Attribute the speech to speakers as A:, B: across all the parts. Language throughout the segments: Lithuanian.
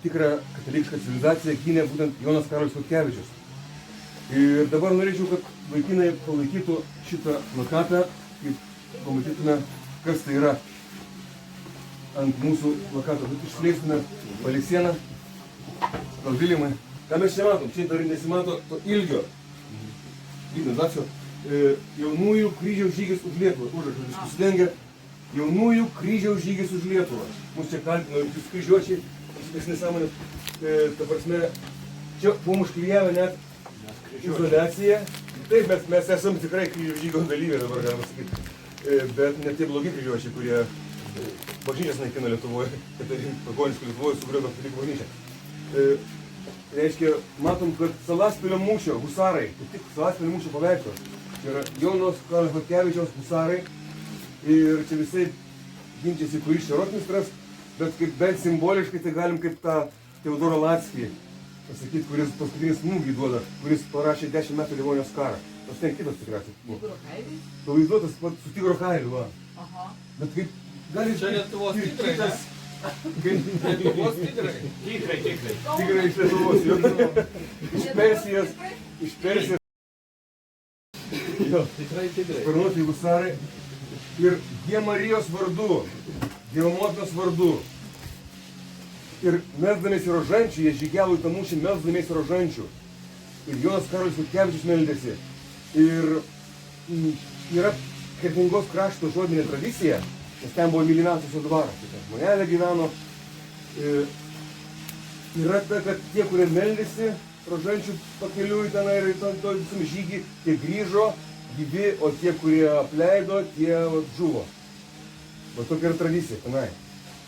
A: tikrą katalikišką civilizaciją gynė būtent Jonas Karolis Chodkevičius. Ir dabar norėčiau, kad vaikinai palaikytų šitą plakatą, kaip pamatytume, kas tai yra ant mūsų plakato. Bet išskleistume palei sieną. Gal Vilimai. Ką mes čia matom? Čia dar nesimato to ilgio. Lygnazacijų. Jaunųjų kryžiaus žygis už Lietuvą. Užrašas viskas sudengia. Jaunųjų kryžiaus žygis už Lietuvą. Mūsų čia kaltino jūs kryžiuočiai. Viskas nesąmonė. Ta prasme, čia buvom užklijavę net izoliaciją. Taip, mes esam tikrai kryžiaus žygio dalyviai dabar, galima sakyti. Bet ne tie blogi kryžiuočiai, kurie bažnyčias naikino Lietuvoje, kad pagoniškų Lietuvoje sugriovė katalikų bažnyčią. Reiškia, matom, kad Salaspilio mūšio husarai, kaip tik Salaspilio mūšio paveikslas. Čia yra Jonos Karolis Chodkevičiaus husarai. Ir čia visai ginčiasi, kuris čia rotmistras, bet kaip bent simboliškai tai galim kaip tą Teodorą Lackį pasakyti, kuris paskutinį smūgį duoda, kuris parašė 10 metų Livonijos karą. Tas ten kitas tikriausiai buvo.
B: Tigro kailiai?
A: Pavaizduotas su tigro kailiu, va.
B: Aha.
A: Bet kaip gali...
C: Čia Lietuvos tigrai, ne? Lietuvos tigrai.
A: Tigrai iš Lietuvos, jo. Iš Persijos. Iš Persijos. Jo.
C: Tikrai tigrai.
A: Sparnuoti husarai. Ir Dievo Marijos vardu, Dievo motinos vardu. Ir melsdamiesi rožančių, jie žygiavo į tą mūšį melsdamiesi rožančių. Ir Jonas Karolis Chodkevičius meldėsi. Ir yra Kretingos krašto žodinė tradicija, nes ten buvo mylimiausias jo dvaras, tai ten žmonelė gyveno. Yra ta, kad tie, kurie meldėsi rožančių pakeliui ten ir to visam žygį, tie grįžo gyvi, o tie, kurie apleido, tie žuvo. Va tokia yra tradicija tenai.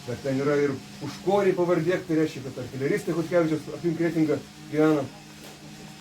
A: Bet ten yra ir Puškoriai pavardė, tai reiškia, kad artileristai Chodkevičius aplink Kretingą gyvena.